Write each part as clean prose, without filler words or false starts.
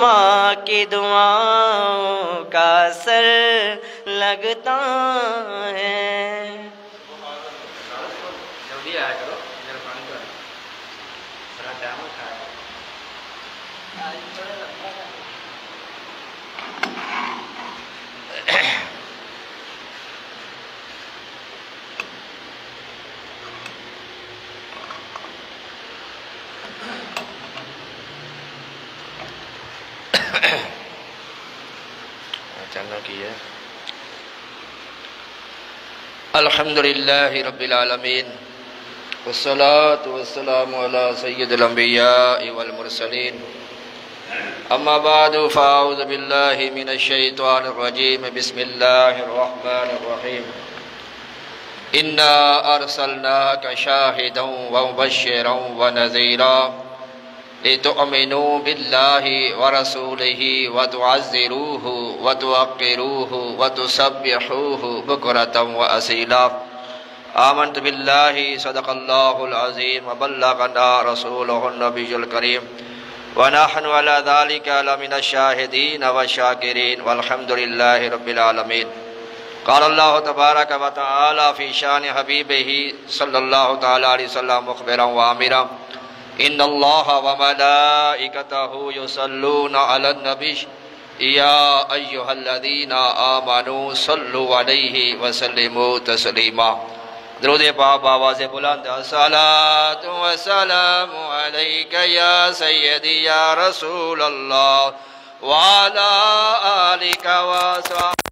ماں کی دعاؤں کا اثر لگتا ہے۔ جلدی آیا کرو، میرا پانی تو بڑا ٹائم ہوتا ہے۔ الحمدللہ رب العالمین والصلاة والسلام علی سید الانبیاء والمرسلین اما بعد فاعوذ باللہ من الشیطان الرجیم بسم اللہ الرحمن الرحیم انا ارسلناک شاہدا ومبشرا ونذیرا لتؤمنوا باللہ ورسولہ وتعزروہ وتوقروہ وتسبحوہ بکرۃ واصیلا۔ آمنت باللہ صدق اللہ العظیم وبلغنا رسولہ النبی الکریم ونحن علی ذلک لمن الشاہدین والشاکرین والحمد للہ رب العالمین۔ قال اللہ تبارک و تعالی فی شان حبیبہ صلی اللہ تعالی علیہ وسلم مخبرا وآمرا ان اللہ وملائکتہ یصلون علی النبی یا ایہا الذین آمنوا صلوا علیہ وسلموا تسلیما۔ درود پاک بآواز بلند الصلاۃ والسلام علیک یا سیدی یا رسول اللہ وعلی آلک وصحبہ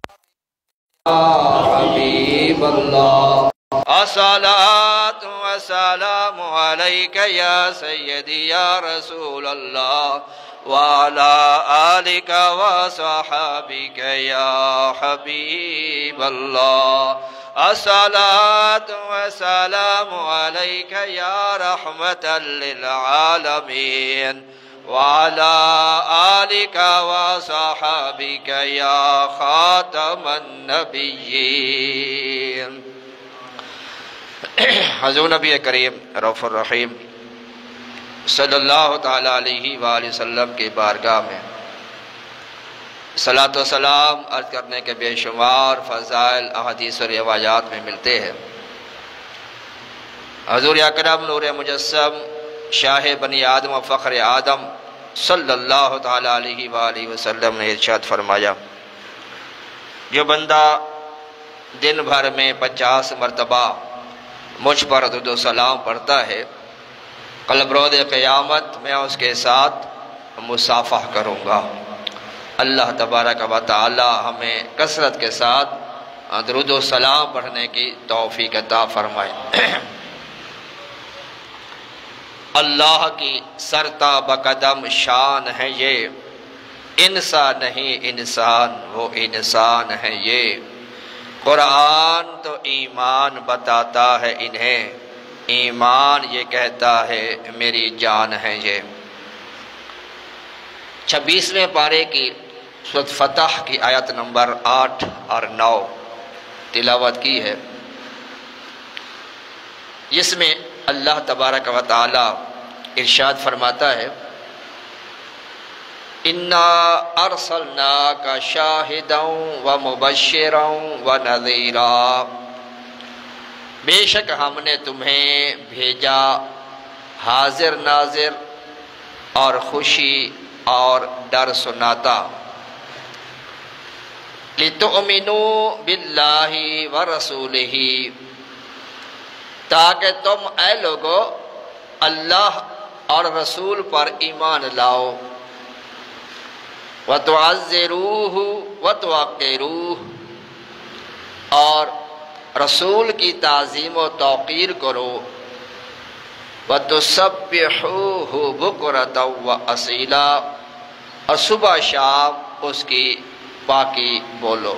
حبیب اللہ۔ الصلاۃ والسلام علیک یا سیدی یا رسول اللہ وعلی آلک وصحبک یا حبیب اللہ۔ الصلاۃ والسلام علیک یا رحمۃ للعالمین وعلی آلک وصحبک یا خاتم النبیین۔ حضور نبی کریم رؤوف الرحیم صلی اللہ تعالی علیہ وآلہ وسلم کی بارگاہ میں صلاۃ و سلام عرض کرنے کے بے شمار فضائل احادیث و روایات میں ملتے ہیں۔ حضور اکرم نور مجسم شاہ بنی آدم و فخر آدم صلی اللہ تعالی علیہ وآلہ وسلم نے ارشاد فرمایا، جو بندہ دن بھر میں 50 مرتبہ مجھ پر درود و سلام پڑھتا ہے، قلب روز قیامت میں اس کے ساتھ مصافحہ کروں گا۔ اللہ تبارک و تعالی ہمیں کثرت کے ساتھ درود و سلام پڑھنے کی توفیق عطا فرمائے۔ اللہ کی سرتا بقدم شان ہے یہ، انسان نہیں انسان وہ انسان ہے یہ، قرآن تو ایمان بتاتا ہے انہیں، ایمان یہ کہتا ہے میری جان ہے یہ۔ 26ویں پارے کی سورۃ فتح کی آیت نمبر 8 اور 9 تلاوت کی ہے، جس میں اللہ تبارک و تعالی ارشاد فرماتا ہے، انا ارسلناک شاہدا ومبشرا ونذیرا، بے شک ہم نے تمہیں بھیجا حاضر ناظر اور خوشی اور ڈر سناتا، لتؤمنوا باللہ ورسولہ، تاکہ تم اے لوگو اللہ اور رسول پر ایمان لاؤ، وتعزروہ وتوقروہ، اور رسول کی تعظیم و توقیر کرو، وتسبحوہ بکرۃ واصیلا، اور صبح شام اس کی پاکی بولو۔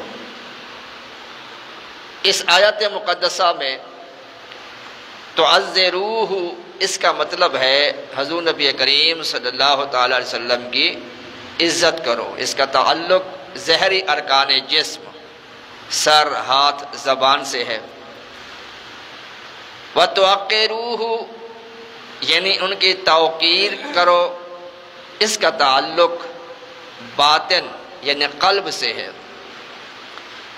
اس آیت مقدسہ میں تعزروہ اس کا مطلب ہے حضور نبی کریم صلی اللہ تعالی علیہ وسلم کی عزت کرو۔ اس کا تعلق ظاہری ارکان جسم سر ہاتھ زبان سے ہے۔ وَتُوَقِّرُوهُ یعنی ان کی توقیر کرو، اس کا تعلق باطن یعنی قلب سے ہے۔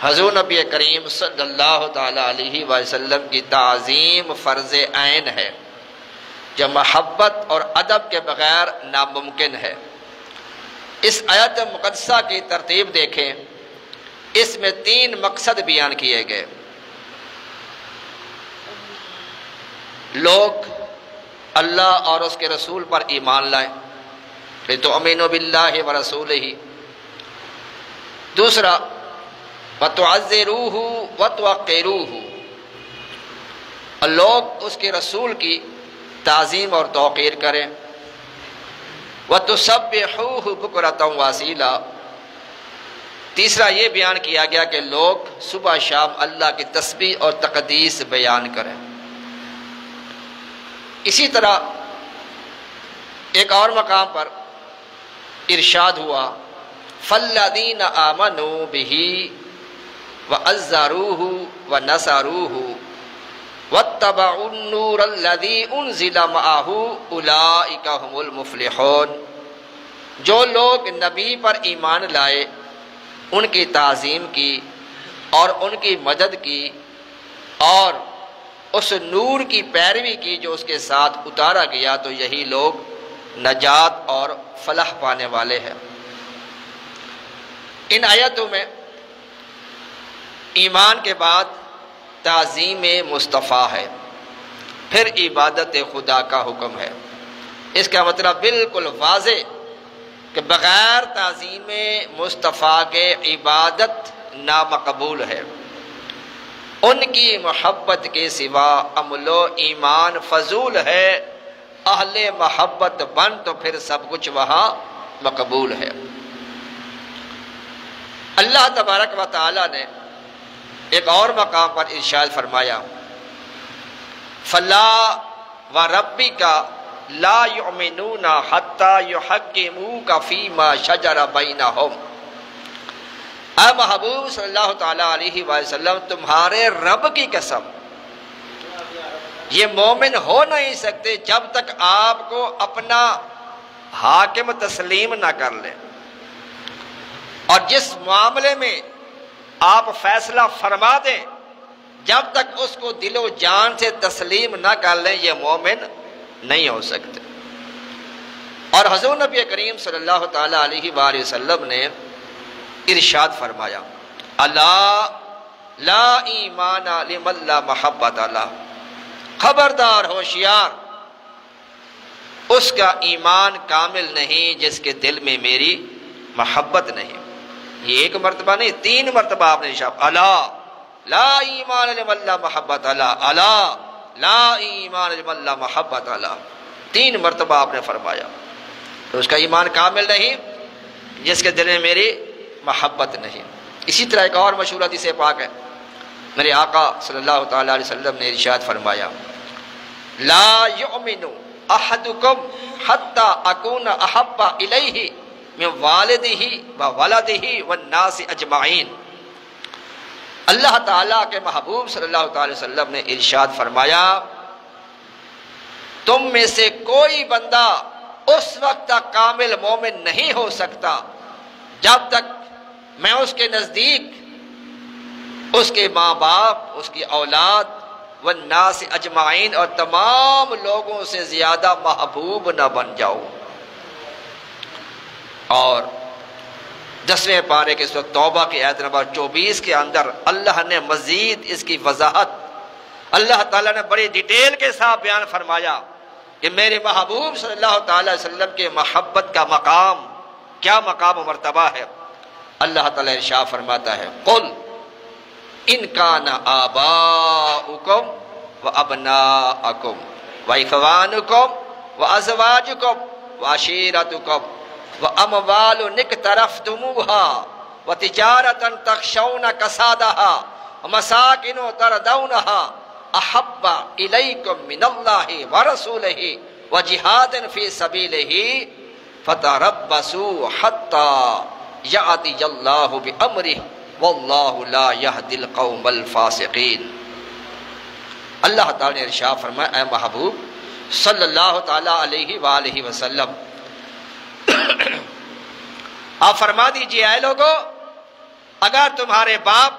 حضور نبی کریم صلی اللہ تعالی علیہ وسلم کی تعظیم فرض عین ہے، جو محبت اور ادب کے بغیر ناممکن ہے۔ اس آیت مقدسہ کی ترتیب دیکھیں، اس میں 3 مقصد بیان کیے گئے۔ لوگ اللہ اور اس کے رسول پر ایمان لائیں، لِتُؤْمِنُوا بِاللَّهِ وَرَسُولِهِ۔ دوسرا وَتُعَزِّرُوهُ وَتُوَقِّرُوهُ، اور لوگ اس کے رسول کی تعظیم اور توقیر کریں۔ وَتُسَبِّحُوهُ بُكْرَةً وَأَصِيلًا، تیسرا یہ بیان کیا گیا کہ لوگ صبح شام اللہ کی تسبیح اور تقدیس بیان کریں۔ اسی طرح ایک اور مقام پر ارشاد ہوا فَالَّذِينَ آمَنُوا بِهِ وَعَزَّرُوهُ وَنَصَرُوهُ وَاتَّبَعُوا النُّورَ الَّذِي أُنزِلَ مَعَهُ أُولَئِكَ هُمُ الْمُفْلِحُونَ، جو لوگ نبی پر ایمان لائے، ان کی تعظیم کی اور ان کی مدد کی اور اس نور کی پیروی کی جو اس کے ساتھ اتارا گیا، تو یہی لوگ نجات اور فلاح پانے والے ہیں۔ ان آیتوں میں ایمان کے بعد تعظیم مصطفیٰ ہے، پھر عبادت خدا کا حکم ہے۔ اس کا مطلب بالکل واضح کہ بغیر تعظیم مصطفیٰ کے عبادت نامقبول ہے۔ ان کی محبت کے سوا عمل و ایمان فضول ہے۔ اہل محبت بن تو پھر سب کچھ وہاں مقبول ہے۔ اللہ تبارک و تعالی نے ایک اور مقام پر ارشاد فرمایا فَلَا وَرَبِّكَ لَا يُؤْمِنُونَ حَتَّى يُحَكِّمُوكَ فِيمَا شَجَرَ بَيْنَهُمْ، اے محبوب صلی اللہ تعالیٰ علیہ وسلم، تمہارے رب کی قسم یہ مومن ہو نہیں سکتے جب تک آپ کو اپنا حاکم تسلیم نہ کر لیں، اور جس معاملے میں آپ فیصلہ فرما دیں جب تک اس کو دل و جان سے تسلیم نہ کر لیں یہ مومن نہیں ہو سکتے۔ اور حضور نبی کریم صلی اللہ تعالیٰ علیہ وآلہ وسلم نے ارشاد فرمایا الا لا ایمان لمن لا محبت اللہ، خبردار ہوشیار، اس کا ایمان کامل نہیں جس کے دل میں میری محبت نہیں۔ یہ ایک مرتبہ نہیں، 3 مرتبہ آپ نے ارشاد الا لا ایمان لمن لا محبت اللہ، الا لا ایمان لمن لا محبت اللہ، 3 مرتبہ آپ نے فرمایا۔ تو اس کا ایمان کامل نہیں جس کے دل میں میری محبت نہیں۔ اسی طرح ایک اور مشہور حدیث پاک ہے، میرے آقا صلی اللہ تعالیٰ علیہ وسلم نے ارشاد فرمایا لا یؤمن احدکم حتی اکون احب الیہ من والدہ وولدہ والناس اجمعین۔ اللہ تعالیٰ کے محبوب صلی اللہ تعالی وسلم نے ارشاد فرمایا تم میں سے کوئی بندہ اس وقت تک کامل مومن نہیں ہو سکتا جب تک میں اس کے نزدیک اس کے ماں باپ، اس کی اولاد والناس اجمعین اور تمام لوگوں سے زیادہ محبوب نہ بن جاؤ۔ اور 10ویں پارے کے سورۃ توبہ کی آیت نمبر 24 کے اندر اللہ نے مزید اس کی وضاحت اللہ تعالیٰ نے بڑی ڈیٹیل کے ساتھ بیان فرمایا کہ میرے محبوب صلی اللہ تعالی وسلم کے محبت کا مقام کیا مقام و مرتبہ ہے۔ اللہ تعالیٰ ارشاد فرماتا ہے قل ان کان آباؤکم وابناؤکم واخوانکم وازواجکم وعشیرتکم واموال اقترفتموها وتجارة تخشون کسادها ومساکن ترضونها احب الیکم من اللہ ورسولہ وجہاد فی سبیلہ فتربصوا حتی یأتی اللہ بامرہ واللہ لا یہدی القوم الفاسقین۔ اللہ تعالیٰ نے ارشاد فرمایا اے محبوب صلی اللہ تعالیٰ علیہ وآلہ وسلم آپ فرما دیجئے اے لوگو، اگر تمہارے باپ،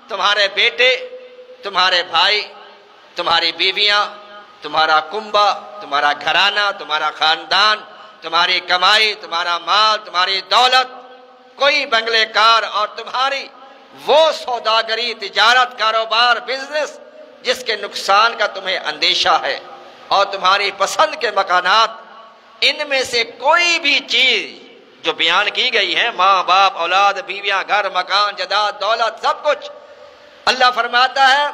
تمہارے بیٹے، تمہارے بھائی، تمہاری بیویاں، تمہارا کنبہ، تمہارا گھرانہ، تمہارا خاندان، تمہاری کمائی، تمہارا مال، تمہاری دولت، کوئی بنگلے کار، اور تمہاری وہ سوداگری، تجارت، کاروبار، بزنس جس کے نقصان کا تمہیں اندیشہ ہے، اور تمہاری پسند کے مکانات، ان میں سے کوئی بھی چیز جو بیان کی گئی ہے، ماں باپ، اولاد، بیویاں، گھر، مکان، جائیداد، دولت، سب کچھ، اللہ فرماتا ہے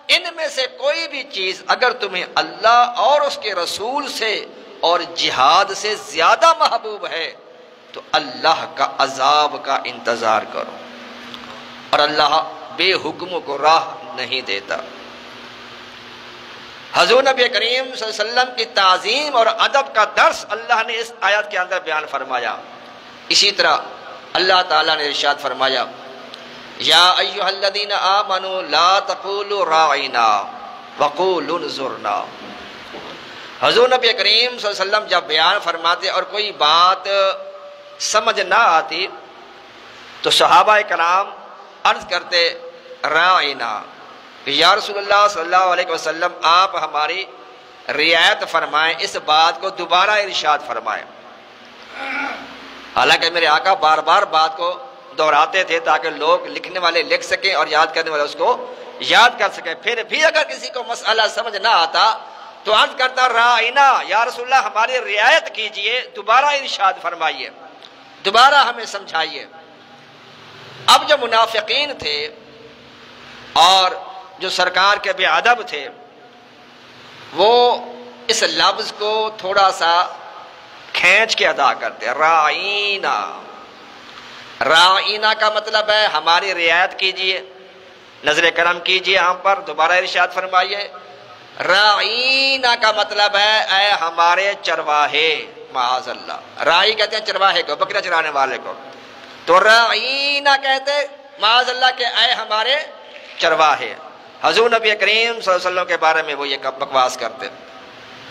ان میں سے کوئی بھی چیز اگر تمہیں اللہ اور اس کے رسول سے اور جہاد سے زیادہ محبوب ہے تو اللہ کا عذاب کا انتظار کرو، اور اللہ بے حکموں کو راہ نہیں دیتا۔ حضور نبی کریم صلی اللہ علیہ وسلم کی تعظیم اور ادب کا درس اللہ نے اس آیت کے اندر بیان فرمایا۔ اسی طرح اللہ تعالیٰ نے ارشاد فرمایا، یا ایھا الذین آمنوا لا تقولوا راعنا وقولوا انظرنا۔ حضور نبی کریم صلی اللہ علیہ وسلم جب بیان فرماتے اور کوئی بات سمجھ نہ آتی تو صحابہ کرام عرض کرتے راعنا، کہ یا رسول اللہ صلی اللہ علیہ وسلم آپ ہماری رعایت فرمائیں، اس بات کو دوبارہ ارشاد فرمائیں۔ حالانکہ میرے آقا بار بار بات کو دہراتے تھے تاکہ لوگ لکھنے والے لکھ سکیں اور یاد کرنے والے اس کو یاد کر سکیں۔ پھر بھی اگر کسی کو مسئلہ سمجھ نہ آتا تو عرض کرتا راعنا، یا رسول اللہ ہماری رعایت کیجئے، دوبارہ ارشاد فرمائیے، دوبارہ ہمیں سمجھائیے۔ اب جو منافقین تھے اور جو سرکار کے بے ادب تھے وہ اس لفظ کو تھوڑا سا کھینچ کے ادا کرتے، راعینا۔ راعینا کا مطلب ہے ہماری رعایت کیجئے، نظر کرم کیجئے ہم پر، دوبارہ ارشاد فرمائیے۔ راعینا کا مطلب ہے اے ہمارے چرواہے، معاذ اللہ، راعی کہتے ہیں چرواہے کو، بکریاں چرانے والے کو، تو راعینا کہتے معاذ اللہ کہ اے ہمارے چرواہے۔ حضور نبی کریم صلی اللہ علیہ وسلم کے بارے میں وہ یہ بکواس کرتے،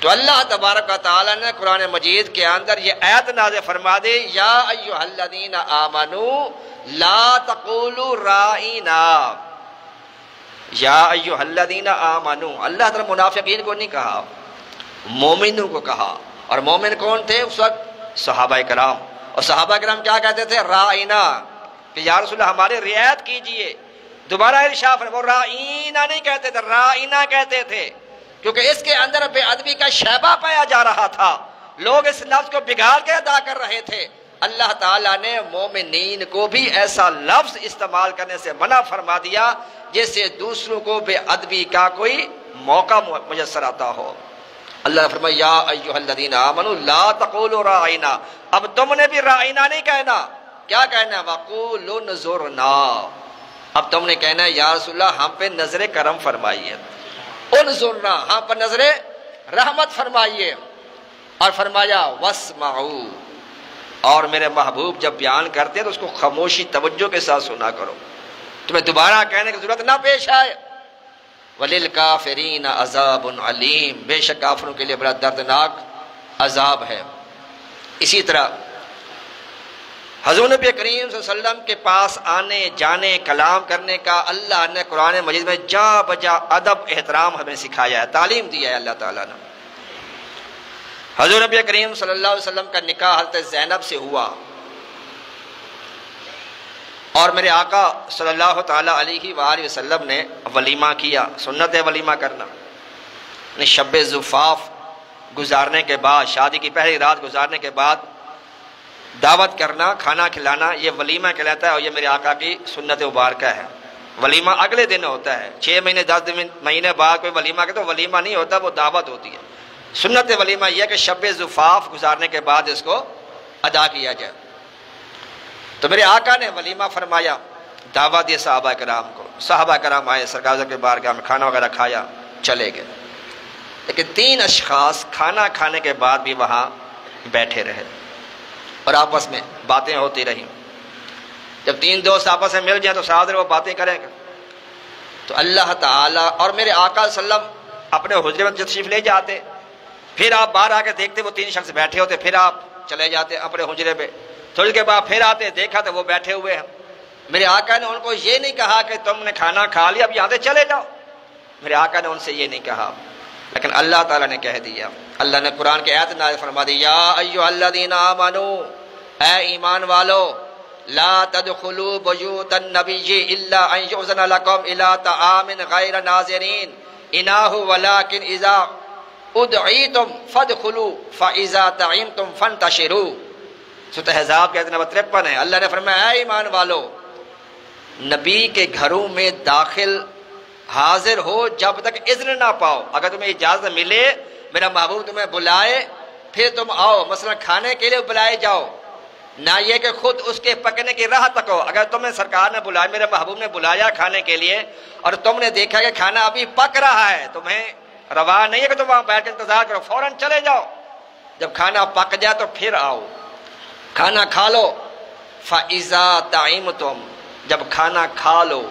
تو اللہ تبارک و تعالیٰ نے قرآن مجید کے اندر یہ آیت نازل فرما دی، یا ایھا الذین آمنوا لا تقولوا راعینا، یا ایھا الذین آمنوا، اللہ تعالیٰ منافقین کو نہیں کہا، مومنوں کو کہا۔ اور مومن کون تھے اس وقت؟ صحابہ کرام، اور صحابہ کرام کیا کہتے تھے؟ راعینا، کہ یا رسول اللہ ہماری رعایت کیجئے، دوبارہ ارشاد فرمایا۔ وہ راعینا نہیں کہتے تھے، راعینا کہتے تھے، کیونکہ اس کے اندر بے ادبی کا شیبہ پایا جا رہا تھا، لوگ اس لفظ کو بگاڑ کے ادا کر رہے تھے۔ اللہ تعالیٰ نے مومنین کو بھی ایسا لفظ استعمال کرنے سے منع فرما دیا جس سے دوسروں کو بے ادبی کا کوئی موقع میسر آتا ہو۔ اللہ نے فرمایا یا ایھا الذین آمنوا لا تقولوا راعینا، اب تم نے بھی راعینا نہیں کہنا، کیا کہنا ہے؟ وقولوا انظرنا، اب تم نے کہنا ہے یا رسول اللہ ہم پہ نظر کرم فرمائیے، انظرنا، ہم پر نظر رحمت فرمائیے۔ اور فرمایا واسمعوا، اور میرے محبوب جب بیان کرتے ہیں تو اس کو خاموشی توجہ کے ساتھ سنا کرو، تمہیں دوبارہ کہنے کی ضرورت نہ پیش آئے۔ وَلِلْكَافِرِينَ عَذَابٌ عَلِيمٌ، بے شک کافروں کے لیے بڑا دردناک عذاب ہے۔ اسی طرح حضور نبی کریم صلی اللہ علیہ وسلم کے پاس آنے جانے کلام کرنے کا اللہ نے قرآن مجید میں جا بجا ادب احترام ہمیں سکھایا ہے، تعلیم دیا ہے اللہ تعالیٰ نے۔ حضور نبی کریم صلی اللہ علیہ وسلم کا نکاح حضرت زینب سے ہوا، اور میرے آقا صلی اللہ تعالیٰ علیہ وآلہ وسلم نے ولیمہ کیا، سنت ہے ولیمہ کرنا، شب زفاف گزارنے کے بعد، شادی کی پہلی رات گزارنے کے بعد دعوت کرنا، کھانا کھلانا، یہ ولیمہ کہلاتا ہے، اور یہ میرے آقا کی سنت مبارکہ ہے۔ ولیمہ اگلے دن ہوتا ہے، 6 مہینے 10 مہینے بعد کوئی ولیمہ کہ تو ولیمہ نہیں ہوتا، وہ دعوت ہوتی ہے۔ سنت ولیمہ یہ کہ شب زفاف گزارنے کے بعد اس کو ادا کیا جائے۔ تو میرے آقا نے ولیمہ فرمایا، دعوت دی صحابہ کرام کو، صحابہ کرام آئے، سرکار کے بارگاہ میں کھانا وغیرہ کھایا، چلے گئے، لیکن 3 اشخاص کھانا کھانے کے بعد بھی وہاں بیٹھے رہے اور آپس میں باتیں ہوتی رہیں۔ جب 3 دوست آپس میں مل جائیں تو ساتھ وہ باتیں کریں گے، تو اللہ تعالیٰ اور میرے آقا صلی اللہ علیہ وسلم اپنے حجرے میں تشریف لے جاتے، پھر آپ باہر آ کے دیکھتے وہ 3 شخص بیٹھے ہوتے، پھر آپ چلے جاتے اپنے حجرے پہ، تھوڑی کے بعد پھر آتے دیکھا تو وہ بیٹھے ہوئے ہیں. میرے آقا نے ان کو یہ نہیں کہا کہ تم نے کھانا کھا لیا اب یہاں سے چلے جاؤ. میرے آقا نے ان سے یہ نہیں کہا، لیکن اللہ تعالیٰ نے کہہ دیا. اللہ نے قرآن کی آیت نازل فرما دی، یا ایھا الذین آمنو، اے ایمان والو، لا تدخلوا بیوت النبی الا ان یؤذن لکم الی طعام غیر ناظرین اناہ ولکن اذا ادعیتم فادخلوا فاذا طعمتم فانتشروا. سورۃ احزاب کی آیت نمبر 53 ہے. اللہ نے فرمایا اے ایمان والو، نبی کے گھروں میں داخل حاضر ہو جب تک اذن نہ پاؤ. اگر تمہیں اجازت ملے، میرا محبوب تمہیں بلائے، پھر تم آؤ. مثلا کھانے کے لیے بلائے جاؤ، نہ یہ کہ خود اس کے پکنے کی راہ تک ہو. اگر تمہیں سرکار نے بلایا، میرے محبوب نے بلایا کھانے کے لیے، اور تم نے دیکھا کہ کھانا ابھی پک رہا ہے، تمہیں روا نہیں ہے کہ تم وہاں بیٹھ کے انتظار کرو، فوراً چلے جاؤ. جب کھانا پک جائے تو پھر آؤ، کھانا کھا لو. فَإِذَا طَعِمْتُمْ، جب کھانا کھا لو،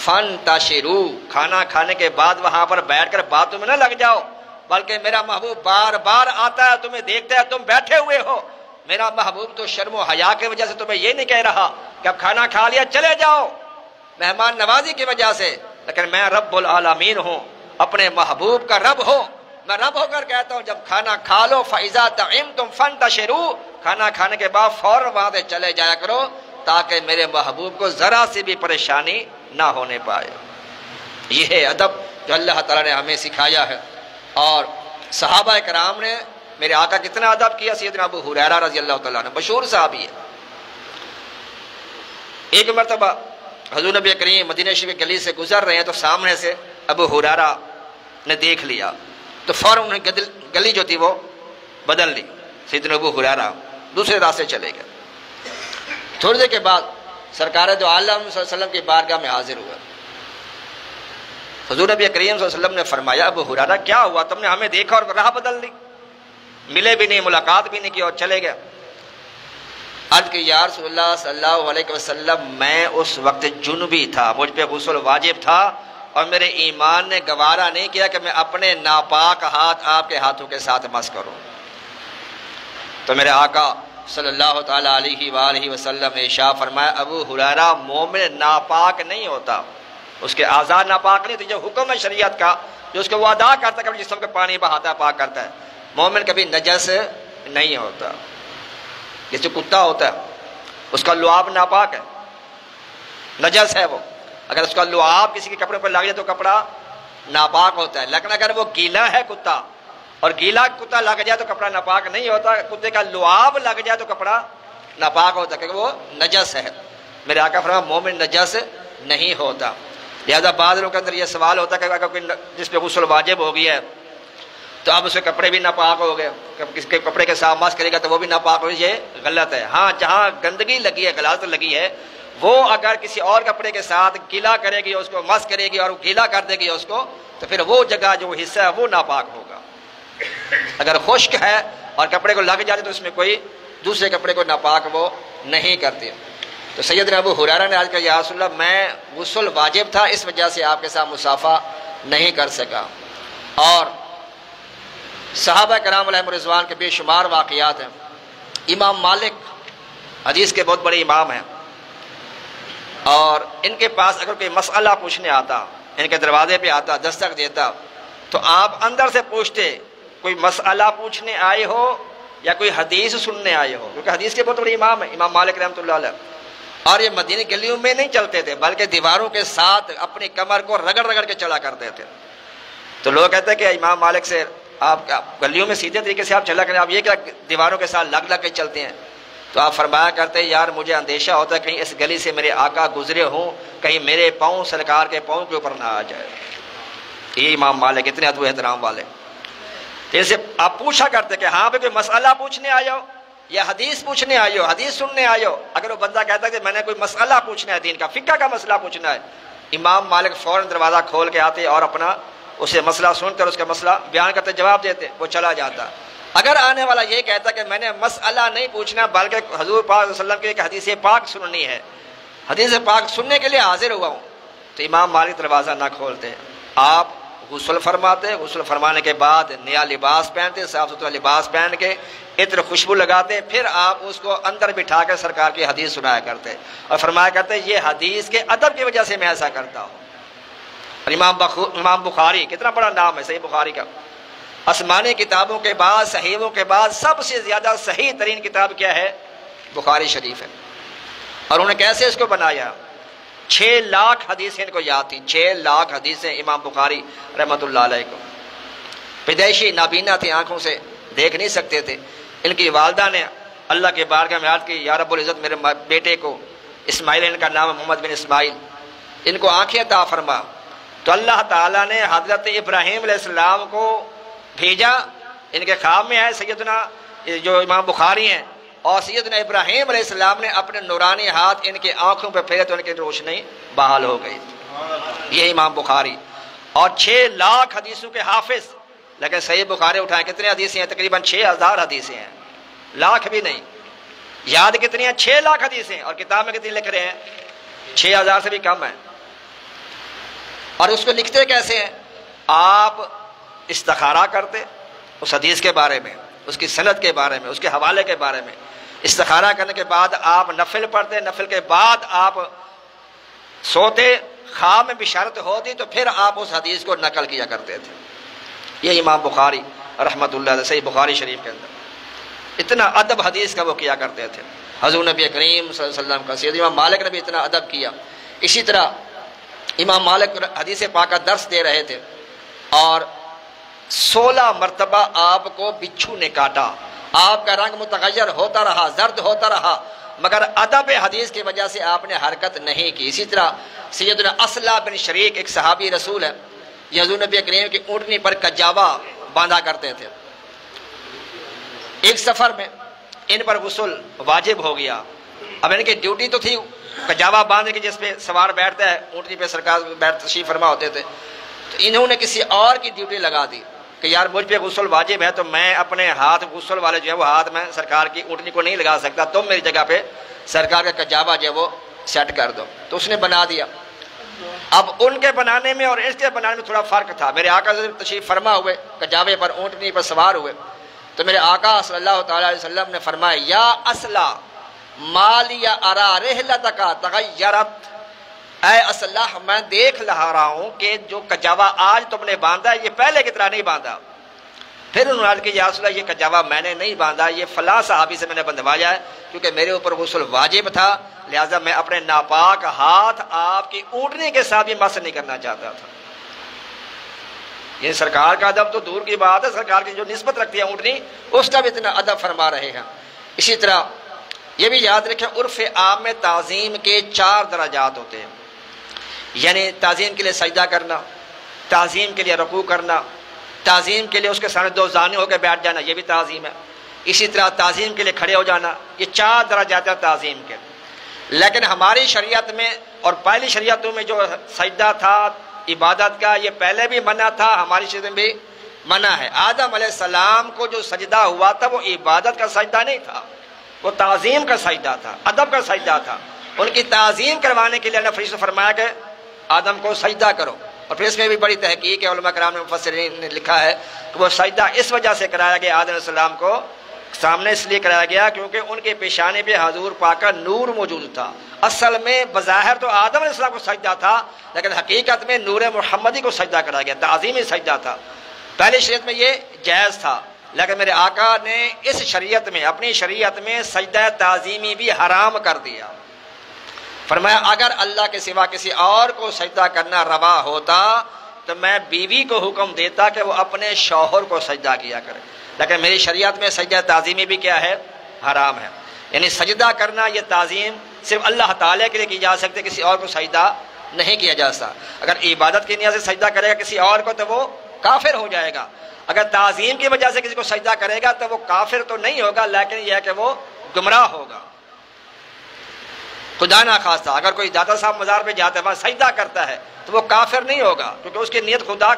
فَانْتَشِرُوا، کھانا کھانے کے بعد وہاں پر بیٹھ کر باتوں میں نہ لگ جاؤ. بلکہ میرا محبوب بار بار آتا ہے، تمہیں دیکھتا ہے تم بیٹھے ہوئے ہو. میرا محبوب تو شرم و حیا کی وجہ سے تمہیں یہ نہیں کہہ رہا کہ اب کھانا کھا لیا چلے جاؤ، مہمان نوازی کی وجہ سے. لیکن میں رب العالمین ہوں، اپنے محبوب کا رب ہوں. میں رب ہو کر کہتا ہوں جب کھانا کھا لو، فَإِذَا طَعِمْتُمْ فَانْتَشِرُوا، کھانا کھانے کے بعد فوراً وہاں سے چلے جایا کرو تاکہ میرے محبوب کو ذرا سی بھی پریشانی نہ ہونے پائے. یہ ہے ادب جو اللہ تعالیٰ نے ہمیں سکھایا ہے. اور صحابہ کرام نے میرے آقا کتنا ادب کیا. سیدنا ابو ہریرہ رضی اللہ تعالیٰ عنہ مشہور صحابی ہے. ایک مرتبہ حضور نبی کریم مدینہ شریف کی گلی سے گزر رہے ہیں تو سامنے سے ابو ہریرہ نے دیکھ لیا تو فوراً انہیں گلی جو تھی وہ بدل لی. سیدنا ابو ہریرہ دوسرے راستے چلے گئے. تھوڑی دیر کے بعد سرکار دو عالم صلی اللہ علیہ وسلم کی بارگاہ میں حاضر ہوا. حضور نبی کریم صلی اللہ علیہ وسلم نے فرمایا ابو ہریرہ کیا ہوا، تم نے ہمیں دیکھا اور راہ بدل لی، ملے بھی نہیں، ملاقات بھی نہیں کی اور چلے گئے. عرض کہ یا رسول اللہ صلی اللہ علیہ وسلم میں اس وقت جنبی تھا، مجھ پہ غسل واجب تھا اور میرے ایمان نے گوارا نہیں کیا کہ میں اپنے ناپاک ہاتھ آپ کے ہاتھوں کے ساتھ مس کروں. تو میرے آقا صلی اللہ تعالیٰ علیہ وآلہ وسلم نے ارشاد فرمایا ابو ہریرہ مومن ناپاک نہیں ہوتا، اس کے اعضاء ناپاک نہیں ہوتے. جو حکم ہے شریعت کا جو اس کو وہ ادا کرتا ہے، کبھی جسم کے پانی بہاتا ہے پاک کرتا ہے. مومن کبھی نجس نہیں ہوتا. جیسے کتا ہوتا ہے اس کا لعاب ناپاک ہے، نجس ہے وہ. اگر اس کا لعاب کسی کے کپڑے پر لگ جائے تو کپڑا ناپاک ہوتا ہے. لیکن اگر وہ گیلا ہے کتا اور گیلا کتا لگ جائے تو کپڑا ناپاک نہیں ہوتا. کتے کا لعاب لگ جائے تو کپڑا ناپاک ہوتا ہے کیونکہ وہ نجس ہے. میرے آقا فرمایا مومن نجس نہیں ہوتا. لہذا بعض لوگوں کے اندر یہ سوال ہوتا ہے کہ اگر کوئی جس پہ غسل واجب ہو گیا ہے تو اب اس کے کپڑے بھی ناپاک ہو گئے، کسی کے کپڑے کے ساتھ مس کرے گا تو وہ بھی ناپاک ہو. یہ غلط ہے. ہاں جہاں گندگی لگی ہے، غلاظت لگی ہے، وہ اگر کسی اور کپڑے کے ساتھ گیلا کرے گی، اس کو مس کرے گی اور گیلا کر دے گی اس کو، تو پھر وہ جگہ جو حصہ ہے وہ ناپاک ہوگا. اگر خشک ہے اور کپڑے کو لگ جاتے تو اس میں کوئی دوسرے کپڑے کو ناپاک وہ نہیں کرتے. تو سیدنا ابو ہریرہ نے عرض کیا یا رسول اللہ میں غسل واجب تھا اس وجہ سے آپ کے ساتھ مصافحہ نہیں کر سکا. اور صحابہ کرام علیہم رضوان کے بے شمار واقعات ہیں. امام مالک حدیث کے بہت بڑے امام ہیں اور ان کے پاس اگر کوئی مسئلہ پوچھنے آتا، ان کے دروازے پہ آتا، دستک دیتا تو آپ اندر سے پوچھتے کوئی مسئلہ پوچھنے آئے ہو یا کوئی حدیث سننے آئے ہو، کیونکہ حدیث کے بہت بڑے امام ہیں امام مالک رحمۃ اللہ علیہ. اور یہ مدینہ گلیوں میں نہیں چلتے تھے بلکہ دیواروں کے ساتھ اپنی کمر کو رگڑ رگڑ کے چلا کرتے تھے. تو لوگ کہتے ہیں کہ امام مالک سے آپ گلیوں میں سیدھے طریقے سے آپ چلا کریں، آپ یہ کیا دیواروں کے ساتھ لگ لگ کے چلتے ہیں؟ تو آپ فرمایا کرتے یار مجھے اندیشہ ہوتا ہے کہیں اس گلی سے میرے آقا گزرے ہوں، کہیں میرے پاؤں سرکار کے پاؤں کے اوپر نہ آ جائے. یہ امام مالک اتنے ادب و احترام والے. جیسے آپ پوچھا کرتے کہ ہاں بھائی کوئی مسئلہ پوچھنے آئے ہو یا حدیث پوچھنے آئے ہو، حدیث سننے آئے ہو. اگر وہ بندہ کہتا ہے کہ میں نے کوئی مسئلہ پوچھنا ہے، دین کا فقہ کا مسئلہ پوچھنا ہے، امام مالک فوراً دروازہ کھول کے آتے اور اپنا اسے مسئلہ سن کر اس کا مسئلہ بیان کرتے، جواب دیتے، وہ چلا جاتا. اگر آنے والا یہ کہتا کہ میں نے مسئلہ نہیں پوچھنا بلکہ حضور پاک صلی اللہ علیہ وسلم کی ایک حدیث پاک سننی ہے، حدیث پاک سننے کے لیے حاضر ہوا ہوں، تو امام مالک دروازہ نہ کھولتے. آپ غسل فرماتے، غسل فرمانے کے بعد نیا لباس پہنتے، صاف ستھرا لباس پہن کے عطر خوشبو لگاتے، پھر آپ اس کو اندر بٹھا کے سرکار کی حدیث سنایا کرتے اور فرمایا کرتے یہ حدیث کے ادب کی وجہ سے میں ایسا کرتا ہوں۔ اور امام بخاری کتنا بڑا نام ہے، صحیح بخاری کا، آسمانی کتابوں کے بعد، صحیحوں کے بعد سب سے زیادہ صحیح ترین کتاب کیا ہے؟ بخاری شریف ہے۔ اور انہوں نے کیسے اس کو بنایا؟ 6 لاکھ حدیثیں ان کو یاد تھیں، 6 لاکھ حدیثیں امام بخاری رحمۃ اللہ علیہ کو۔ پیدائشی نابینا تھے، آنکھوں سے دیکھ نہیں سکتے تھے۔ ان کی والدہ نے اللہ کے بارگاہ میں عرض کی، یا رب العزت میرے بیٹے کو، اسماعیل ان کا نام ہے، محمد بن اسماعیل، ان کو آنکھیں عطا فرما۔ تو اللہ تعالیٰ نے حضرت ابراہیم علیہ السلام کو بھیجا، ان کے خواب میں آئے سیدنا جو امام بخاری ہیں، اور سیدنا ابراہیم علیہ السلام نے اپنے نورانی ہاتھ ان کی آنکھوں پہ پھیرے تو ان کی روشنی بحال ہو گئی۔ یہ امام بخاری، اور 6 لاکھ حدیثوں کے حافظ۔ لیکن صحیح بخاری اٹھائیں کتنے حدیثیں ہیں؟ تقریباً 6000 حدیثیں ہیں، لاکھ بھی نہیں۔ یاد کتنی ہیں؟ 6 لاکھ حدیثیں، اور کتاب میں کتنی لکھ رہے ہیں؟ 6000 سے بھی کم ہے۔ اور اس کو لکھتے کیسے ہیں؟ آپ استخارہ کرتے اس حدیث کے بارے میں، اس کی سند کے بارے میں، اس کے حوالے کے بارے میں۔ استخارہ کرنے کے بعد آپ نفل پڑھتے، نفل کے بعد آپ سوتے، خواب میں بشارت ہوتی تو پھر آپ اس حدیث کو نقل کیا کرتے تھے۔ یہ امام بخاری رحمۃ اللہ علیہ، صحیح بخاری شریف کے اندر اتنا ادب حدیث کا وہ کیا کرتے تھے، حضور نبی کریم صلی اللہ علیہ وسلم کا۔ سید امام مالک نے بھی اتنا ادب کیا۔ اسی طرح امام مالک حدیث پاک کا درس دے رہے تھے، اور 16 مرتبہ آپ کو بچھو نے کاٹا، آپ کا رنگ متغیر ہوتا رہا، زرد ہوتا رہا، مگر ادب حدیث کی وجہ سے آپ نے حرکت نہیں کی۔ اسی طرح سیدنا اصلہ بن شریک ایک صحابی رسول ہے، یہ حضور نبی کریم کی اونٹنی پر کجاوا باندھا کرتے تھے۔ ایک سفر میں ان پر غسل واجب ہو گیا۔ اب ان کی ڈیوٹی تو تھی کجاوا باندھنے کی، جس پہ سوار بیٹھتا ہے، اونٹنی پہ سرکار بیٹھ تشریف فرما ہوتے تھے، تو انہوں نے کسی اور کی ڈیوٹی لگا دی کہ یار مجھ پہ غسل واجب ہے تو میں اپنے ہاتھ غسل والے جو ہے وہ ہاتھ میں سرکار کی اونٹنی کو نہیں لگا سکتا، تم میری جگہ پہ سرکار کا کجاوا جو ہے وہ سیٹ کر دو۔ تو اس نے بنا دیا۔ اب ان کے بنانے میں اور اس کے بنانے میں تھوڑا فرق تھا۔ میرے آقا تشریف فرما ہوئے، کجاوے پر اونٹنی پر سوار ہوئے، تو میرے آقا صلی اللہ تعالی علیہ وسلم نے فرمایا، یا اصلا مالی ارا رحلتک تغیرت، اے اصلاح میں دیکھ رہا ہوں کہ جو کجاوا آج تم نے باندھا یہ پہلے کی طرح نہیں باندھا۔ پھر انہوں نے عرض کی، یا رسول اللہ یہ کجاوا میں نے نہیں باندھا، یہ فلاں صحابی سے میں نے بندھوایا ہے، کیونکہ میرے اوپر غسل واجب تھا، لہٰذا میں اپنے ناپاک ہاتھ آپ کی اونٹنی کے ساتھ بھی مس نہیں کرنا چاہتا تھا۔ یہ سرکار کا ادب تو دور کی بات ہے، سرکار کی جو نسبت رکھتی ہے اونٹنی، اس کا بھی اتنا ادب فرما رہے ہیں۔ اسی طرح یہ بھی یاد رکھیں، عرف عام میں تعظیم کے 4 درجات ہوتے ہیں، یعنی تعظیم کے لیے سجدہ کرنا، تعظیم کے لیے رکوع کرنا، تعظیم کے لیے اس کے سامنے 2 زانو ہو کے بیٹھ جانا، یہ بھی تعظیم ہے۔ اسی طرح تعظیم کے لیے کھڑے ہو جانا، یہ 4 درجات ہیں تعظیم کے۔ لیکن ہماری شریعت میں اور پہلی شریعتوں میں جو سجدہ تھا عبادت کا، یہ پہلے بھی منع تھا، ہماری شریعت میں بھی منع ہے۔ آدم علیہ السلام کو جو سجدہ ہوا تھا وہ عبادت کا سجدہ نہیں تھا، وہ تعظیم کا سجدہ تھا، ادب کا سجدہ تھا۔ ان کی تعظیم کروانے کے لیے اللہ فرشتوں نے فرمایا کہ آدم کو سجدہ کرو، اور پھر اس میں بھی بڑی تحقیق ہے، علماء کرام نے مفسرین نے لکھا ہے کہ وہ سجدہ اس وجہ سے کرایا گیا آدم علیہ السلام کو سامنے اس لیے کرایا گیا کیونکہ ان کے پیشانے پہ حضور پاک کا نور موجود تھا۔ اصل میں بظاہر تو آدم علیہ السلام کو سجدہ تھا، لیکن حقیقت میں نور محمدی کو سجدہ کرایا گیا، تعظیمی سجدہ تھا۔ پہلی شریعت میں یہ جائز تھا، لیکن میرے آقا نے اس شریعت میں، اپنی شریعت میں سجدہ تعظیمی بھی حرام کر دیا۔ فرمایا اگر اللہ کے سوا کسی اور کو سجدہ کرنا روا ہوتا تو میں بیوی کو حکم دیتا کہ وہ اپنے شوہر کو سجدہ کیا کرے، لیکن میری شریعت میں سجدہ تعظیمی بھی کیا ہے؟ حرام ہے۔ یعنی سجدہ کرنا، یہ تعظیم صرف اللہ تعالیٰ کے لیے کی جا سکتی، کسی اور کو سجدہ نہیں کیا جا سکتا۔ اگر عبادت کی نیت سے سجدہ کرے گا کسی اور کو تو وہ کافر ہو جائے گا، اگر تعظیم کی وجہ سے کسی کو سجدہ کرے گا تو وہ کافر تو نہیں ہوگا، لیکن یہ ہے کہ وہ گمراہ ہوگا۔ خدا نہ خواستہ اگر کوئی داتا صاحب مزار پہ جاتا ہے وہاں سجدہ کرتا ہے تو وہ کافر نہیں ہوگا، کیونکہ اس کی نیت خدا،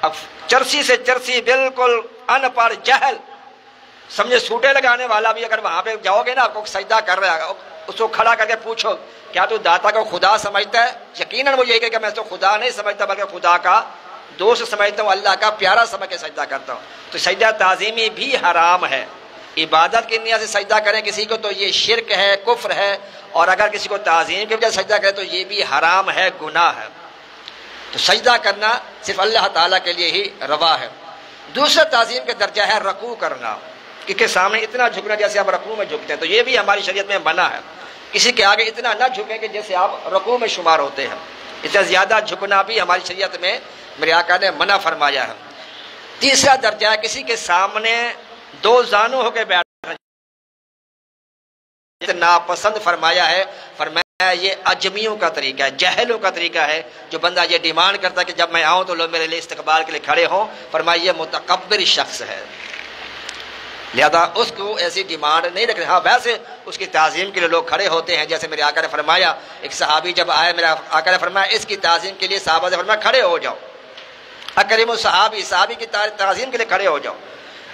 اب چرسی سے چرسی بالکل ان پڑھ جہل سمجھے سوٹے لگانے والا بھی اگر وہاں پہ جاؤ گے نا، آپ کو سجدہ کر رہا ہے، اس کو کھڑا کر کے پوچھو کیا تو داتا کو خدا سمجھتا ہے؟ یقیناً وہ یہی کہ میں تو خدا نہیں سمجھتا بلکہ خدا کا دوست سمجھتا ہوں، اللہ کا پیارا سمجھ کے سجدہ کرتا ہوں، تو سجدہ تعظیمی بھی حرام ہے۔ عبادت کی نیت سے سجدہ کریں کسی کو تو یہ شرک ہے، کفر ہے، اور اگر کسی کو تعظیم کی وجہ سے سجدہ کرے تو یہ بھی حرام ہے، گناہ ہے۔ تو سجدہ کرنا صرف اللہ تعالیٰ کے لیے ہی روا ہے۔ دوسرا تعظیم کا درجہ ہے رکوع کرنا، کسی سامنے اتنا جھکنا جیسے آپ رکوع میں جھکتے ہیں، تو یہ بھی ہماری شریعت میں منع ہے۔ کسی کے آگے اتنا نہ جھکیں کہ جیسے آپ رکوع میں شمار ہوتے ہیں، اتنا زیادہ جھکنا بھی ہماری شریعت میں میرے آقا نے منع فرمایا ہے۔ تیسرا درجہ ہے کسی کے سامنے دو زانو ہو کے بیٹھنا، ناپسند فرمایا ہے، فرمایا یہ اجمیوں کا طریقہ ہے، جہلوں کا طریقہ ہے، جو بندہ یہ ڈیمانڈ کرتا ہے کہ جب میں آؤں تو لوگ میرے لیے استقبال کے لیے کھڑے ہوں، فرمایا یہ متکبر شخص ہے، لہذا اس کو ایسی ڈیمانڈ نہیں رکھنا۔ ہاں ویسے اس کی تعظیم کے لیے لوگ کھڑے ہوتے ہیں، جیسے میرے آقا نے فرمایا، ایک صحابی جب آئے میرے آقا نے فرمایا اس کی تعظیم کے لیے صحابہ سے فرمایا کھڑے ہو جاؤ، اکرم الصحابی، صحابی کی تعظیم کے لیے کھڑے ہو جاؤ۔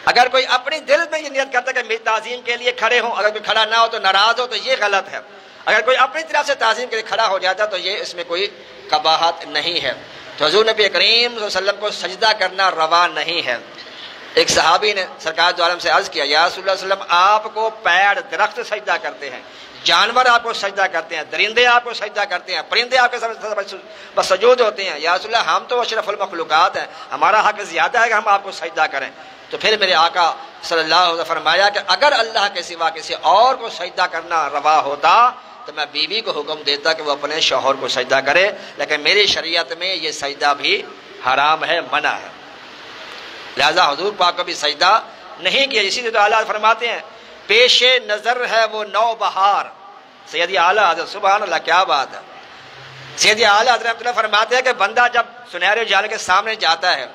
اگر کوئی اپنی دل میں یہ نیت کرتا ہے کہ میری تعظیم کے لیے کھڑے ہوں، اگر کوئی کھڑا نہ ہو تو ناراض ہو تو یہ غلط ہے۔ اگر کوئی اپنی طرف سے تعظیم کے لیے کھڑا ہو جاتا تو یہ اس میں کوئی قباحت نہیں ہے۔ تو حضور نبی کریم صلی اللہ علیہ وسلم کو سجدہ کرنا روا نہیں ہے۔ ایک صحابی نے سرکار دو عالم سے عرض کیا، یا رسول اللہ صلی اللہ علیہ وسلم آپ کو پیڑ درخت سجدہ کرتے ہیں، جانور آپ کو سجدہ کرتے ہیں، درندے آپ کو سجدہ کرتے ہیں، پرندے آپ کے سامنے سجود ہوتے ہیں، یا رسول اللہ ہم تو اشرف المخلوقات ہیں، ہمارا حق زیادہ ہے کہ ہم آپ کو سجدہ کریں۔ تو پھر میرے آقا صلی اللہ علیہ وسلم فرمایا کہ اگر اللہ کے سوا کسی اور کو سجدہ کرنا روا ہوتا تو میں بیوی کو حکم دیتا کہ وہ اپنے شوہر کو سجدہ کرے، لیکن میری شریعت میں یہ سجدہ بھی حرام ہے، منع ہے، لہذا حضور پاک کو بھی سجدہ نہیں کیا۔ اسی لیے تو اعلیٰ فرماتے ہیں پیش نظر ہے وہ نو بہار، سیدی اعلیٰ حضرت، سبحان اللہ کیا بات ہے۔ سیدی اعلیٰ حضرت رحمۃ اللہ فرماتے ہیں کہ بندہ جب سنہرے اجالے کے سامنے جاتا ہے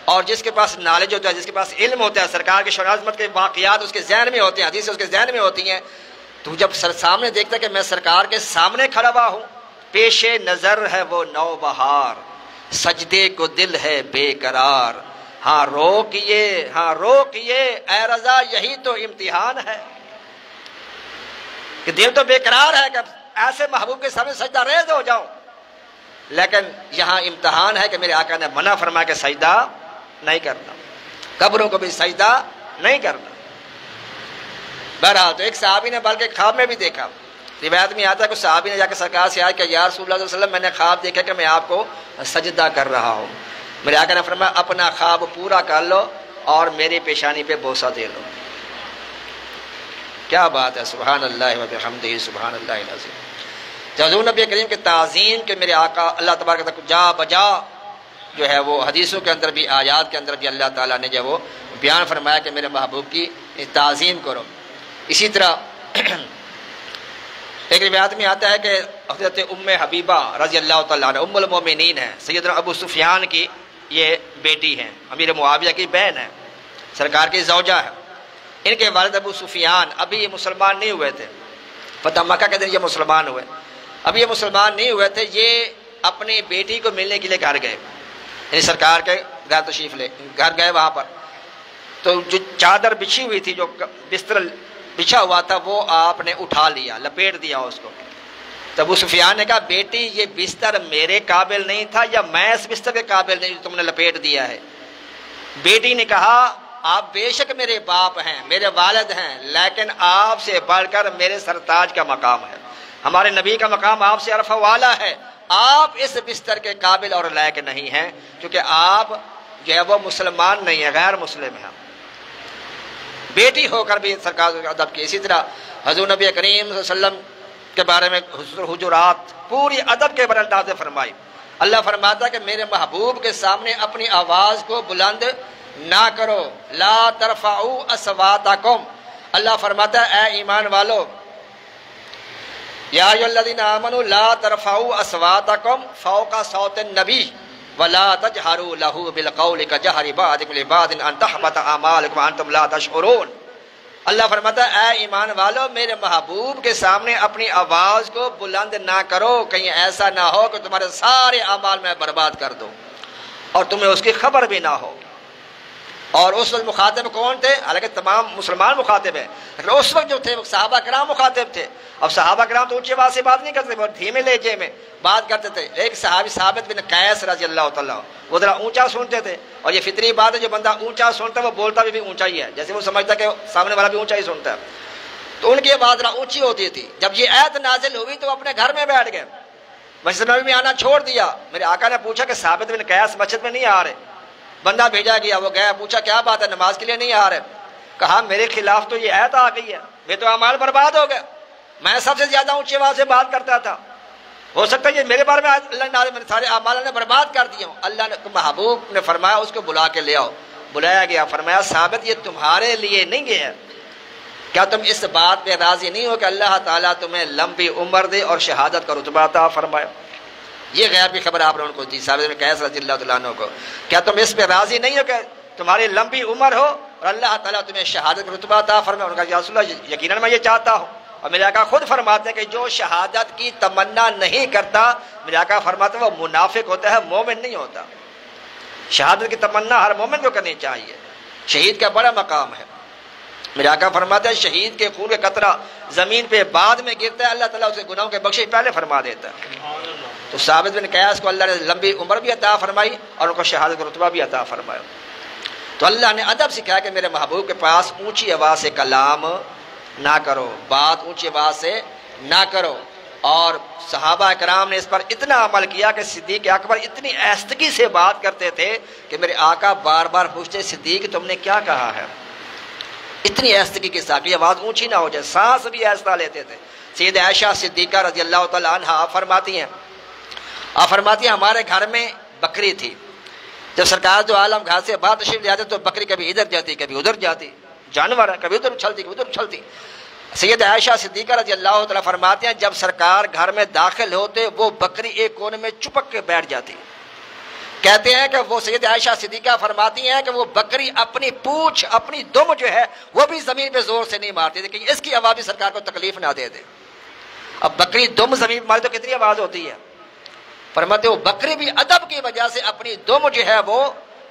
اور جس کے پاس نالج ہوتا ہے، جس کے پاس علم ہوتا ہے، سرکار کے شان عظمت کے واقعات اس کے ذہن میں ہوتے ہیں، حدیثیں اس کے ذہن میں ہوتی ہیں، تو جب سامنے دیکھتا ہے کہ میں سرکار کے سامنے کھڑا ہوا ہوں، پیش نظر ہے وہ نو بہار، سجدے کو دل ہے بے قرار، ہاں روکیے، ہاں روکیے اے رضا یہی تو امتحان ہے، کہ دل تو بے قرار ہے کہ ایسے محبوب کے سامنے سجدہ ریز ہو جاؤں، لیکن یہاں امتحان ہے کہ میرے آقا نے منع فرمایا کہ سجدہ نہیں کرنا، قبروں کو بھی سجدہ نہیں کرنا۔ بہرحال تو ایک صحابی نے بلکہ خواب میں بھی دیکھا، روایت میں آتا ہے کہ صحابی نے جا کے سرکار سے آیا کہ یا رسول اللہ صلی اللہ علیہ وسلم میں نے خواب دیکھا کہ میں آپ کو سجدہ کر رہا ہوں۔ میرے آقا نے فرمایا اپنا خواب پورا کر لو اور میری پیشانی پہ بوسہ دے لو۔ کیا بات ہے، سبحان اللہ و بحمدہ سبحان اللہ العظیم۔ حضور نبی کریم کے تعظیم کے میرے آقا اللہ تبارک و تعالیٰ جا بجا جو ہے وہ حدیثوں کے اندر بھی، آیات کے اندر بھی اللہ تعالیٰ نے جو وہ بیان فرمایا کہ میرے محبوب کی تعظیم کرو۔ اسی طرح ایک روایت میں آتا ہے کہ حضرت ام حبیبہ رضی اللہ تعالیٰ عنہ ام المومنین ہیں، سیدنا ابو سفیان کی یہ بیٹی ہیں، امیر معاویہ کی بہن ہے، سرکار کی زوجہ ہے۔ ان کے والد ابو سفیان ابھی یہ مسلمان نہیں ہوئے تھے، فتح مکہ کے دن یہ مسلمان ہوئے، ابھی یہ مسلمان نہیں ہوئے تھے، یہ اپنی بیٹی کو ملنے کے لیے گھر گئے، یعنی سرکار کے گھر تشریف لے گھر گئے، وہاں پر تو جو چادر بچھی ہوئی تھی، جو بستر بچھا ہوا تھا، وہ آپ نے اٹھا لیا، لپیٹ دیا اس کو۔ تو ابو سفیان نے کہا بیٹی یہ بستر میرے قابل نہیں تھا یا میں اس بستر کے قابل نہیں جو تم نے لپیٹ دیا ہے؟ بیٹی نے کہا آپ بے شک میرے باپ ہیں، میرے والد ہیں، لیکن آپ سے بڑھ کر میرے سرتاج کا مقام ہے، ہمارے نبی کا مقام آپ سے عرفہ والا ہے، آپ اس بستر کے قابل اور لائق نہیں ہیں، کیونکہ آپ جو ہے وہ مسلمان نہیں ہیں، غیر مسلم ہیں۔ بیٹی ہو کر بھی سرکار ادب کی۔ اسی طرح حضور نبی کریم صلی اللہ علیہ وسلم کے بارے میں حجرات پوری ادب کے بارے میں فرمائی۔ اللہ فرماتا ہے کہ میرے محبوب کے سامنے اپنی آواز کو بلند نہ کرو، لا ترفعوا اصواتکم، اللہ فرماتا ہے اے ایمان والو، یا ایھا الذین آمنوا لا ترفعوا اصواتکم فوق صوت النبی ولا تجهروا له بالقول كجهر بعضكم لبعض ان تحبط اعمالكم وانتم لا تشعرون۔ اللہ فرماتا ہے اے ایمان والو میرے محبوب کے سامنے اپنی آواز کو بلند نہ کرو، کہیں ایسا نہ ہو کہ تمہارے سارے اعمال میں برباد کر دو اور تمہیں اس کی خبر بھی نہ ہو۔ اور اس وقت مخاطب کون تھے؟ حالانکہ تمام مسلمان مخاطب ہیں، لیکن اس وقت جو تھے وہ صحابہ کرام مخاطب تھے۔ اب صحابہ کرام تو اونچی آواز سے بات نہیں کرتے، بہت دھیمے لہجے میں بات کرتے تھے۔ ایک صحابی ثابت بن قیس رضی اللہ تعالیٰ، وہ ذرا اونچا سنتے تھے، اور یہ فطری بات ہے، جو بندہ اونچا سنتا ہے وہ بولتا بھی اونچا ہی ہے، جیسے وہ سمجھتا کہ سامنے والا بھی اونچا ہی سنتا ہے، تو ان کی آواز ذرا اونچی ہوتی تھی۔ جب یہ آیت نازل ہوئی تو وہ اپنے گھر میں بیٹھ گئے، مسجد نبوی میں آنا چھوڑ دیا۔ میرے آقا نے پوچھا کہ ثابت بن قیس مسجد میں نہیں آ رہے؟ بندہ بھیجا گیا، وہ گیا، پوچھا کیا بات ہے، نماز کے لیے نہیں آ رہے؟ کہا میرے خلاف تو یہ آیت آ گئی ہے، یہ تو اعمال برباد ہو گئے، میں سب سے زیادہ اونچی آواز سے بات کرتا تھا، ہو سکتا ہے یہ میرے بارے میں اللہ نے سارے اعمال نے برباد کر دیے ہوں۔ اللہ نے محبوب نے فرمایا اس کو بلا کے لے آؤ۔ بلایا گیا، فرمایا ثابت یہ تمہارے لیے نہیں ہے، کیا تم اس بات پہ راضی نہیں ہو کہ اللہ تعالیٰ تمہیں لمبی عمر دے اور شہادت کا رتبہ عطا فرمائے؟ یہ غیب کی خبر آپ نے ان کو دی، ثابت بن قیس رضی اللہ تعالیٰ عنہ کو۔ کیا تم اس پہ راضی نہیں ہو کہ تمہاری لمبی عمر ہو اور اللہ تعالیٰ تمہیں شہادت کا رتبہ عطا فرمائے؟ انہوں نے کہا یا رسول اللہ یقیناً میں یہ چاہتا ہوں۔ اور میرے آقا خود فرماتے ہیں کہ جو شہادت کی تمنا نہیں کرتا، میرے آقا فرماتے ہیں وہ منافق ہوتا ہے، مومن نہیں ہوتا۔ شہادت کی تمنا ہر مومن کو کرنی چاہیے، شہید کا بڑا مقام ہے۔ میرے آقا فرماتے ہیں شہید کے خون کا قطرہ زمین پہ بعد میں گرتا ہے، اللہ تعالیٰ اس کے گناہوں کے بخشش پہلے فرما دیتا ہے۔ تو ثابت بن قیس کو اللہ نے لمبی عمر بھی عطا فرمائی اور ان کو شہادت کا رتبہ بھی عطا فرمایا۔ تو اللہ نے ادب سکھایا کہ میرے محبوب کے پاس اونچی آواز سے کلام نہ کرو، بات اونچی آواز سے نہ کرو۔ اور صحابہ کرام نے اس پر اتنا عمل کیا کہ صدیق اکبر اتنی آہستگی سے بات کرتے تھے کہ میرے آقا بار بار پوچھتے صدیق تم نے کیا کہا ہے؟ اتنی آہستگی کے ساتھ کہ آواز اونچی نہ ہو جائے، سانس بھی آہستہ لیتے تھے۔ سید عائشہ صدیقہ رضی اللہ تعالیٰ عنہا آپ فرماتی ہیں ہمارے گھر میں بکری تھی، جب سرکار دو عالم گھر سے باہر تشریف لے آتے تو بکری کبھی ادھر جاتی کبھی ادھر جاتی، جانور ہے، کبھی ادھر اچھلتی کبھی ادھر اچھلتی۔ سید عائشہ صدیقہ رضی اللہ تعالیٰ فرماتے ہیں جب سرکار گھر میں داخل ہوتے وہ بکری ایک کونے میں چپک کے بیٹھ جاتی۔ کہتے ہیں کہ وہ سید عائشہ صدیقہ فرماتی ہیں کہ وہ بکری اپنی پونچھ اپنی دم جو ہے وہ بھی زمین پہ زور سے نہیں مارتی تھی کہ اس کی آواز بھی سرکار کو تکلیف نہ دے دے۔ اب بکری دم زمین پہ مارے تو کتنی آواز ہوتی ہے؟ فرماتے وہ بکری بھی ادب کی وجہ سے اپنی دم جو ہے وہ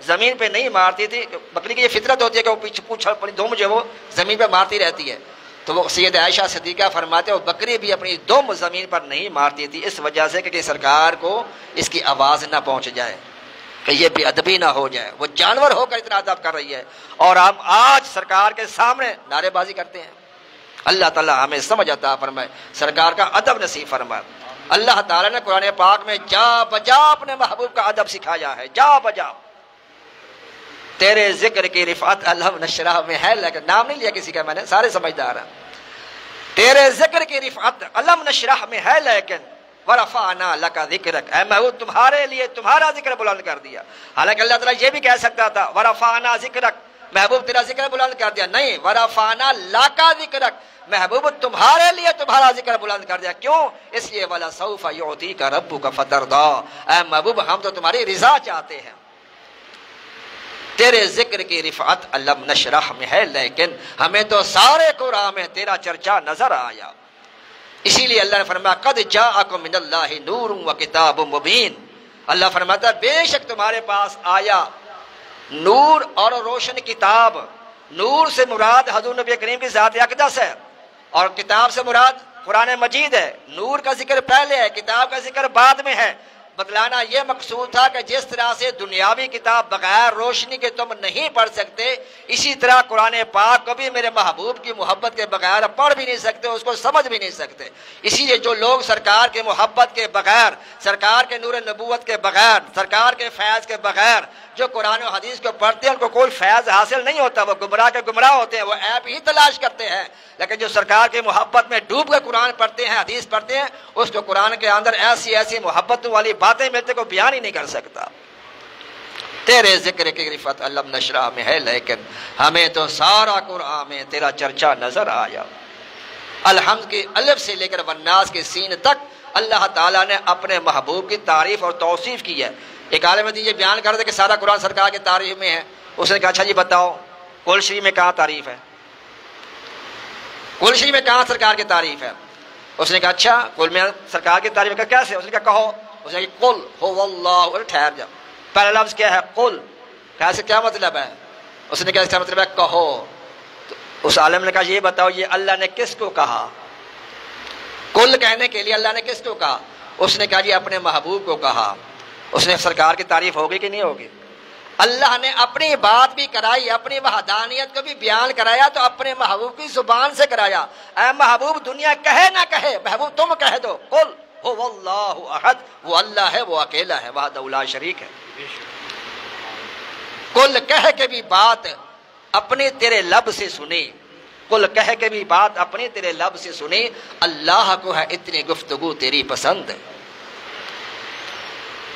زمین پہ نہیں مارتی تھی۔ بکری کی یہ فطرت ہوتی ہے کہ وہ پیچھے پونچھ اپنی دم جو ہے وہ زمین پہ مارتی رہتی ہے، تو وہ سید عائشہ صدیقہ فرماتے وہ بکری بھی اپنی دم زمین پر نہیں مارتی تھی اس وجہ سے کہ سرکار کو اس کی آواز نہ پہنچ جائے، کہ یہ بے ادبی نہ ہو جائے۔ وہ جانور ہو کر اتنا ادب کر رہی ہے اور ہم آج سرکار کے سامنے نعرے بازی کرتے ہیں۔ اللہ تعالیٰ ہمیں سمجھ عطا فرمائے، سرکار کا ادب نصیب فرمائے۔ اللہ تعالیٰ نے قرآن پاک میں جا بجا اپنے محبوب کا ادب سکھایا ہے، جا بجا۔ تیرے ذکر کی رفعت الم نشرح میں ہے، لیکن نام نہیں لیا کسی کا میں نے، سارے سمجھدار ہیں۔ تیرے ذکر کی رفعت الم نشرح میں ہے، لیکن ورفعنا لک ذکرک، اے محبوب تمہارے لیے تمہارا ذکر بلند کر دیا۔ حالانکہ اللہ تعالیٰ یہ بھی کہہ سکتا تھا ورفعنا ذکرک، محبوب تیرا ذکر بلند کر دیا، نہیں، ورفعنا لک ذکرک، محبوب تمہارے لیے تمہارا ذکر بلند کر دیا۔ کیوں؟ اس لیے وَلَسَوْفَ يُعْطِيكَ رَبُّكَ فَتَرْضَىٰ، اے محبوب ہم تو تمہاری رضا چاہتے ہیں۔ تیرے ذکر کی رفعت الم نشرح میں ہے، لیکن ہمیں تو سارے قرآن میں تیرا چرچا نظر آیا۔ اسی لیے اللہ نے فرمایا قد جاءکم من اللہ نور وکتاب مبین، اللہ فرماتا ہے بے شک تمہارے پاس آیا نور اور روشن کتاب۔ نور سے مراد حضور نبی کریم کی ذات اقدس ہے، اور کتاب سے مراد قرآن مجید ہے۔ نور کا ذکر پہلے ہے، کتاب کا ذکر بعد میں ہے۔ بتلانا یہ مقصود تھا کہ جس طرح سے دنیاوی کتاب بغیر روشنی کے تم نہیں پڑھ سکتے، اسی طرح قرآن پاک کو بھی میرے محبوب کی محبت کے بغیر پڑھ بھی نہیں سکتے، اس کو سمجھ بھی نہیں سکتے۔ اسی لیے جو لوگ سرکار کے محبت کے بغیر، سرکار کے نور نبوت کے بغیر، سرکار کے فیض کے بغیر جو قرآن و حدیث کو پڑھتے ہیں ان کو کوئی فیض حاصل نہیں ہوتا، وہ گمراہ کے گمراہ ہوتے ہیں، وہ عیب ہی تلاش کرتے ہیں۔ لیکن جو سرکار کی محبت میں ڈوب کر قرآن پڑھتے ہیں، حدیث پڑھتے ہیں، اس کو قرآن کے اندر ایسی ایسی محبت والی باتیں ملتے کو بیان ہی نہیں کر سکتا۔ تیرے ذکر کی رفعت الم نشرح میں ہے، لیکن ہمیں تو سارا قرآن میں تیرا چرچا نظر آیا۔ الحمد کی الف سے لے کر والناس کے سین تک اللہ تعالیٰ نے اپنے محبوب کی تعریف اور توصیف کی ہے۔ ایک عالم دین یہ بیان کر دے کہ سارا قرآن سرکار کی تعریف میں ہے، اس نے کہا اچھا جی بتاؤ قرآن شریف میں کہاں تعریف ہے؟ قرآن شریف میں کہاں سرکار کی تعریف ہے؟ اس نے کہا اچھا قل میں سرکار کی تعریف کا کیسے؟ اس نے کہا کہو۔ اس نے کہا قل هو اللہ، ٹھہر جاؤ، پہلا لفظ کیا ہے؟ قل، کیسے کیا مطلب ہے؟ اس نے کہا اس کا مطلب ہے کہو. تو اس عالم نے کہا یہ بتاؤ یہ اللہ نے کس کو کہا؟ کل کہنے کے لیے اللہ نے کس کو کہا؟ اس نے کہا جی اپنے محبوب کو کہا. اس نے سرکار کی تعریف ہوگی کہ نہیں ہوگی؟ اللہ نے اپنی بات بھی کرائی، اپنی وحدانیت کو بھی بیان کرایا تو اپنے محبوب کی زبان سے کرایا. اے محبوب دنیا کہے نہ کہے، محبوب تم کہہ دو قل هو اللہ احد، وہ اللہ ہے، وہ اکیلا ہے، وحدہ لا شریک ہے. کل کہہ کے بھی بات اپنے تیرے لب سے سنی، کل کہہ کے بھی بات اپنے تیرے لب سے سنی، اللہ کو ہے اتنی گفتگو تیری پسند.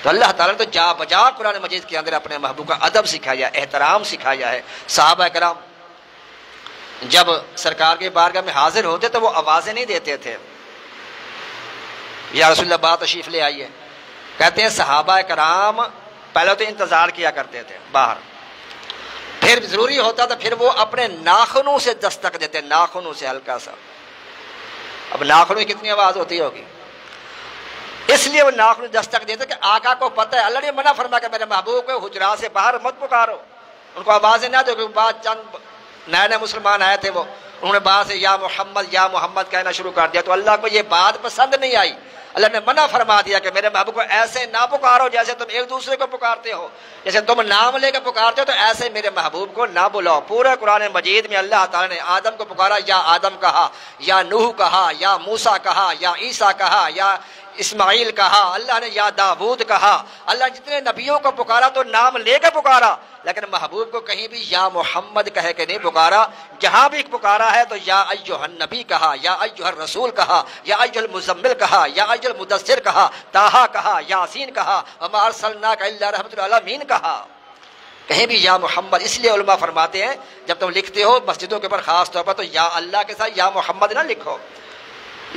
تو اللہ تعالیٰ نے تو جا بجا قرآن مجید کے اندر اپنے محبوب کا ادب سکھایا، احترام سکھایا ہے. صحابہ کرام جب سرکار کے بارگاہ میں حاضر ہوتے تو وہ آوازیں نہیں دیتے تھے، یا رسول اللہ بات تشریف لے آئیے. کہتے ہیں صحابہ کرام پہلے تو انتظار کیا کرتے تھے باہر، پھر ضروری ہوتا تو پھر وہ اپنے ناخنوں سے دستک دیتے، ناخنوں سے ہلکا سا. اب ناخنوں کی کتنی آواز ہوتی ہوگی، اس لیے وہ ناخن دستک دیتے کہ آقا کو پتہ ہے اللہ نے منع فرمایا کہ میرے محبوب کو حجرات سے باہر مت پکارو، ان کو آوازیں نہ دو. کہ بعد چند نئے نئے مسلمان آئے تھے، وہ انہوں نے باہر سے یا محمد کہنا شروع کر دیا، تو اللہ کو یہ بات پسند نہیں آئی. اللہ نے منع فرما دیا کہ میرے محبوب کو ایسے نہ پکارو جیسے تم ایک دوسرے کو پکارتے ہو، جیسے تم نام لے کے پکارتے ہو تو ایسے میرے محبوب کو نہ بلاؤ. پورے قرآن مجید میں اللہ تعالیٰ نے آدم کو پکارا، یا آدم کہا، یا نوح کہا، یا موسیٰ کہا، یا عیسیٰ کہا، یا اسماعیل کہا، اللہ نے یا داود کہا. اللہ جتنے نبیوں کو پکارا تو نام لے کے پکارا، لیکن محبوب کو کہیں بھی یا محمد کہہ کے نہیں پکارا. جہاں بھی پکارا ہے تو یا ایھا النبی کہا، یا ایھا الرسول کہا، یا ایھا المزمل کہا، یا ایھا المدثر کہا، طٰہٰ کہا، یاسین کہا، وما ارسلناک الا رحمۃ للعالمین کہا. کہیں بھی یا محمد. اس لیے علماء فرماتے ہیں جب تم لکھتے ہو مسجدوں کے اوپر خاص طور پر تو یا اللہ کے ساتھ یا محمد نہ لکھو،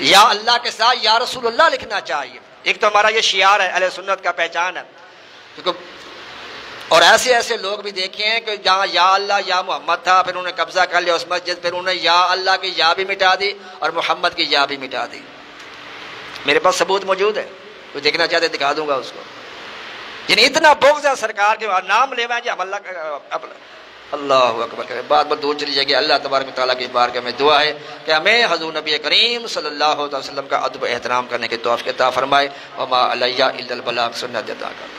یا اللہ کے ساتھ یا رسول اللہ لکھنا چاہیے. ایک تو ہمارا یہ شعار ہے، اہل سنت کا پہچان ہے. اور ایسے ایسے لوگ بھی دیکھے ہیں کہ جہاں یا اللہ یا محمد تھا پھر انہوں نے قبضہ کر لیا اس مسجد، پھر انہوں نے یا اللہ کی یا بھی مٹا دی اور محمد کی یا بھی مٹا دی. میرے پاس ثبوت موجود ہے، کوئی دیکھنا چاہتے دکھا دوں گا اس کو. یعنی اتنا بغض ہے سرکار کے نام لے جی ہم اللہ کا. اللہ اکبر کرے، بات دور چلی جائے گی. اللہ تبارک تعالیٰ کی بارگاہ میں دعا ہے کہ ہمیں حضور نبی کریم صلی اللہ علیہ وسلم کا ادب احترام کرنے کی توفیق عطا فرمائے. وما علیہ الا البلاغ، سنت عطا کر.